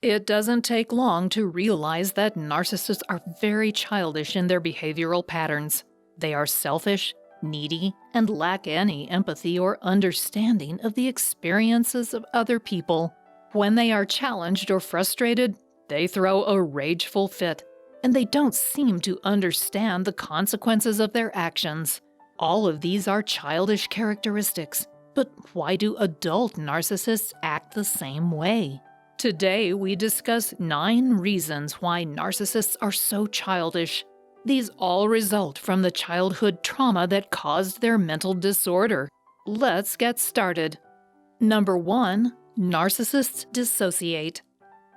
It doesn't take long to realize that narcissists are very childish in their behavioral patterns. They are selfish, needy, and lack any empathy or understanding of the experiences of other people. When they are challenged or frustrated, they throw a rageful fit, and they don't seem to understand the consequences of their actions. All of these are childish characteristics, but why do adult narcissists act the same way? Today, we discuss 9 reasons why narcissists are so childish. These all result from the childhood trauma that caused their mental disorder. Let's get started. Number 1. Narcissists dissociate.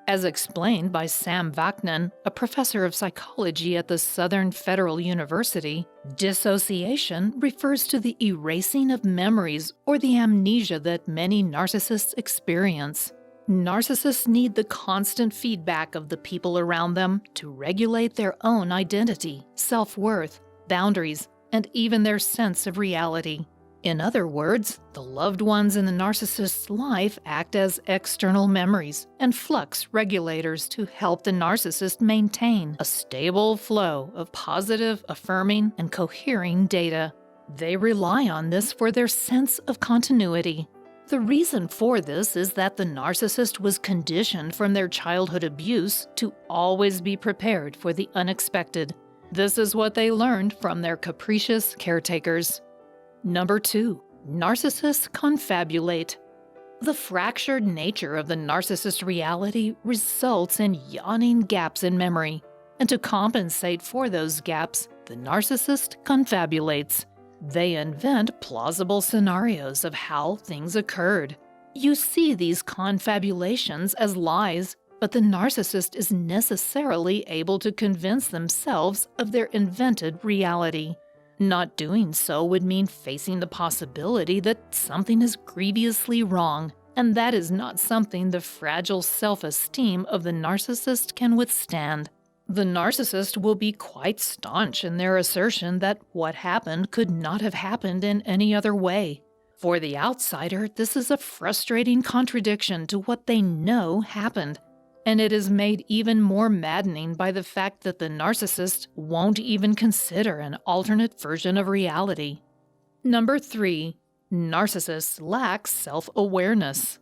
As explained by Sam Vaknin, a professor of psychology at the Southern Federal University, dissociation refers to the erasing of memories or the amnesia that many narcissists experience. Narcissists need the constant feedback of the people around them to regulate their own identity, self-worth, boundaries, and even their sense of reality. In other words, the loved ones in the narcissist's life act as external memories and flux regulators to help the narcissist maintain a stable flow of positive, affirming, and cohering data. They rely on this for their sense of continuity. The reason for this is that the narcissist was conditioned from their childhood abuse to always be prepared for the unexpected. This is what they learned from their capricious caretakers. Number 2. Narcissists confabulate. The fractured nature of the narcissist reality results in yawning gaps in memory, and to compensate for those gaps, the narcissist confabulates. They invent plausible scenarios of how things occurred. You see these confabulations as lies, but the narcissist is necessarily able to convince themselves of their invented reality. Not doing so would mean facing the possibility that something is grievously wrong, and that is not something the fragile self-esteem of the narcissist can withstand. The narcissist will be quite staunch in their assertion that what happened could not have happened in any other way. For the outsider, this is a frustrating contradiction to what they know happened, and it is made even more maddening by the fact that the narcissist won't even consider an alternate version of reality. Number 3. Narcissists lack self-awareness.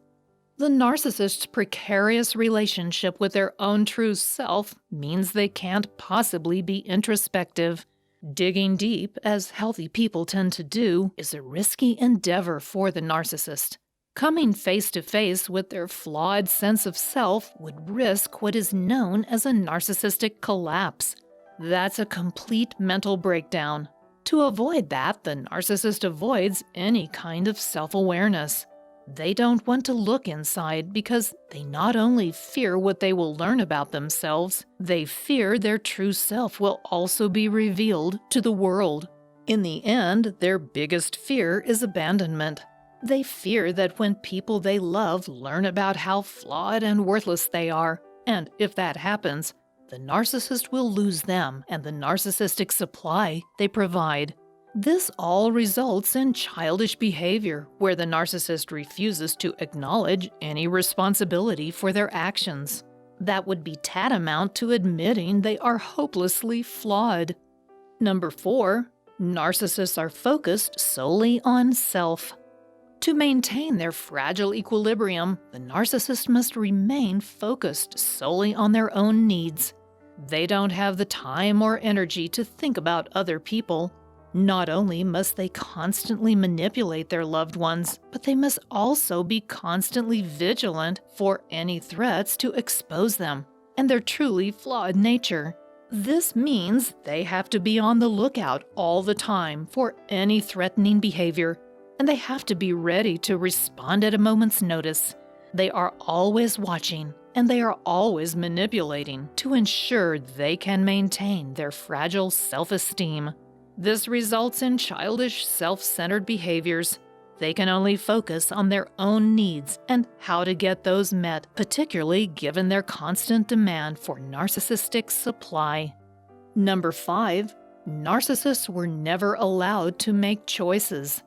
The narcissist's precarious relationship with their own true self means they can't possibly be introspective. Digging deep, as healthy people tend to do, is a risky endeavor for the narcissist. Coming face to face with their flawed sense of self would risk what is known as a narcissistic collapse. That's a complete mental breakdown. To avoid that, the narcissist avoids any kind of self-awareness. They don't want to look inside because they not only fear what they will learn about themselves, they fear their true self will also be revealed to the world. In the end, their biggest fear is abandonment. They fear that when people they love learn about how flawed and worthless they are, and if that happens, the narcissist will lose them and the narcissistic supply they provide. This all results in childish behavior, where the narcissist refuses to acknowledge any responsibility for their actions. That would be tantamount to admitting they are hopelessly flawed. Number 4. Narcissists are focused solely on self. To maintain their fragile equilibrium, the narcissist must remain focused solely on their own needs. They don't have the time or energy to think about other people. Not only must they constantly manipulate their loved ones, but they must also be constantly vigilant for any threats to expose them and their truly flawed nature. This means they have to be on the lookout all the time for any threatening behavior, and they have to be ready to respond at a moment's notice. They are always watching, and they are always manipulating to ensure they can maintain their fragile self-esteem. This results in childish, self-centered behaviors. They can only focus on their own needs and how to get those met, particularly given their constant demand for narcissistic supply. Number 5. Narcissists were never allowed to make choices.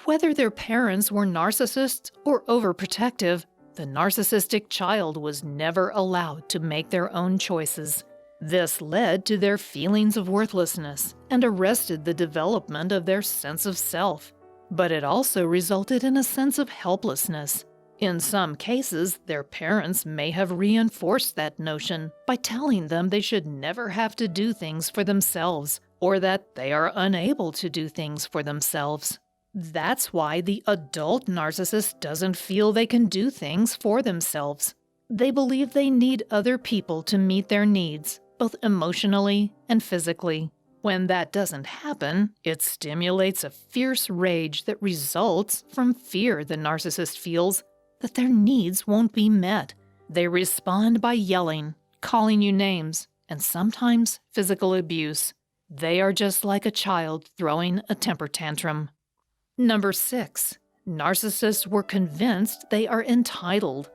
Whether their parents were narcissists or overprotective, the narcissistic child was never allowed to make their own choices. This led to their feelings of worthlessness and arrested the development of their sense of self. But it also resulted in a sense of helplessness. In some cases, their parents may have reinforced that notion by telling them they should never have to do things for themselves, or that they are unable to do things for themselves. That's why the adult narcissist doesn't feel they can do things for themselves. They believe they need other people to meet their needs, both emotionally and physically. When that doesn't happen, it stimulates a fierce rage that results from fear the narcissist feels that their needs won't be met. They respond by yelling, calling you names, and sometimes physical abuse. They are just like a child throwing a temper tantrum. Number 6. Narcissists were convinced they are entitled.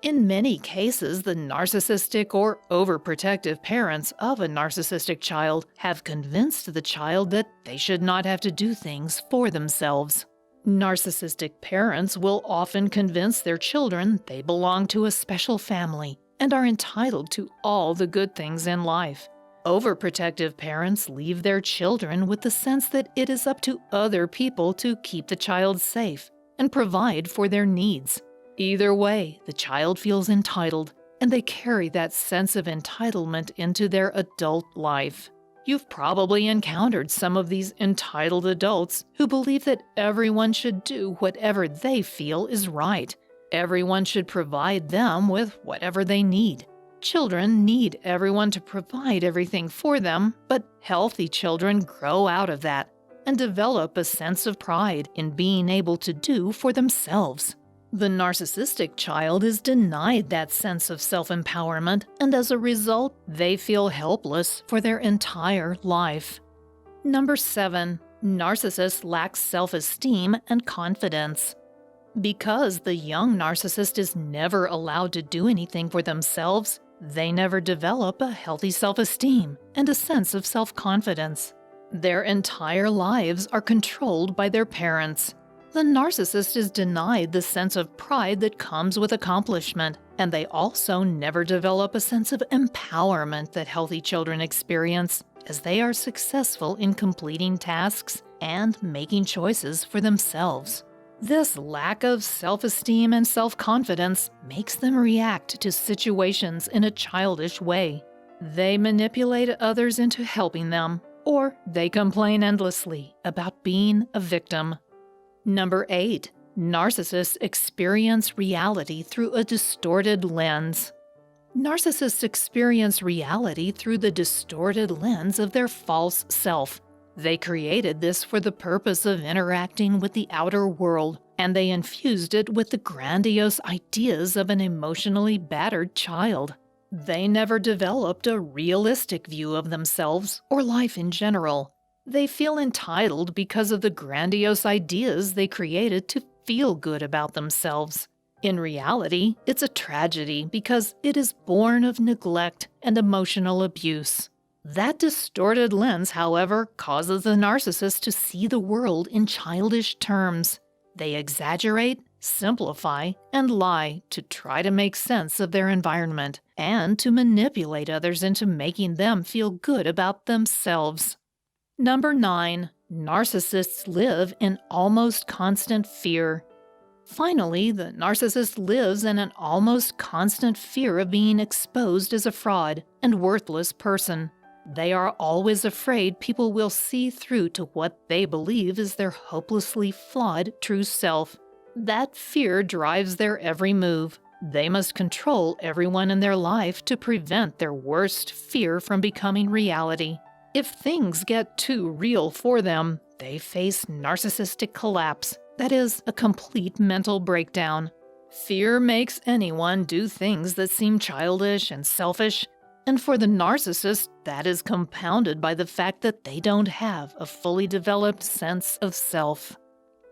In many cases, the narcissistic or overprotective parents of a narcissistic child have convinced the child that they should not have to do things for themselves. Narcissistic parents will often convince their children they belong to a special family and are entitled to all the good things in life. Overprotective parents leave their children with the sense that it is up to other people to keep the child safe and provide for their needs. Either way, the child feels entitled, and they carry that sense of entitlement into their adult life. You've probably encountered some of these entitled adults who believe that everyone should do whatever they feel is right. Everyone should provide them with whatever they need. Children need everyone to provide everything for them, but healthy children grow out of that and develop a sense of pride in being able to do for themselves. The narcissistic child is denied that sense of self-empowerment, and as a result, they feel helpless for their entire life. Number 7. Narcissists lack self-esteem and confidence. Because the young narcissist is never allowed to do anything for themselves, they never develop a healthy self-esteem and a sense of self-confidence. Their entire lives are controlled by their parents. The narcissist is denied the sense of pride that comes with accomplishment, and they also never develop a sense of empowerment that healthy children experience as they are successful in completing tasks and making choices for themselves. This lack of self-esteem and self-confidence makes them react to situations in a childish way. They manipulate others into helping them, or they complain endlessly about being a victim. Number 8. Narcissists experience reality through a distorted lens. Narcissists experience reality through the distorted lens of their false self. They created this for the purpose of interacting with the outer world, and they infused it with the grandiose ideas of an emotionally battered child. They never developed a realistic view of themselves or life in general. They feel entitled because of the grandiose ideas they created to feel good about themselves. In reality, it's a tragedy because it is born of neglect and emotional abuse. That distorted lens, however, causes the narcissist to see the world in childish terms. They exaggerate, simplify, and lie to try to make sense of their environment and to manipulate others into making them feel good about themselves. Number 9. Narcissists live in almost constant fear. Finally, the narcissist lives in an almost constant fear of being exposed as a fraud and worthless person. They are always afraid people will see through to what they believe is their hopelessly flawed true self. That fear drives their every move. They must control everyone in their life to prevent their worst fear from becoming reality. If things get too real for them, they face narcissistic collapse, that is, a complete mental breakdown. Fear makes anyone do things that seem childish and selfish, and for the narcissist, that is compounded by the fact that they don't have a fully developed sense of self.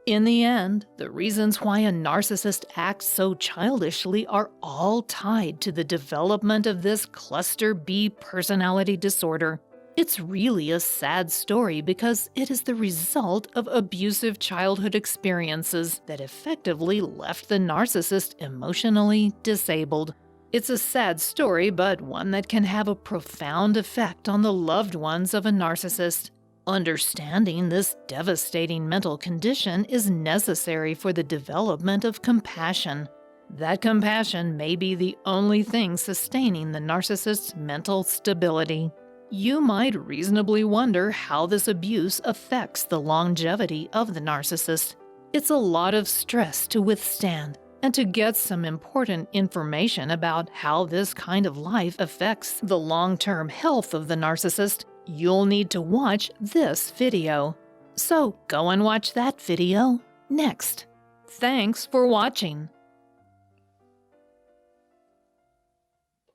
In the end, the reasons why a narcissist acts so childishly are all tied to the development of this cluster B personality disorder. It's really a sad story because it is the result of abusive childhood experiences that effectively left the narcissist emotionally disabled. It's a sad story, but one that can have a profound effect on the loved ones of a narcissist. Understanding this devastating mental condition is necessary for the development of compassion. That compassion may be the only thing sustaining the narcissist's mental stability. You might reasonably wonder how this abuse affects the longevity of the narcissist. It's a lot of stress to withstand, and to get some important information about how this kind of life affects the long-term health of the narcissist, you'll need to watch this video. So go and watch that video next. Thanks for watching.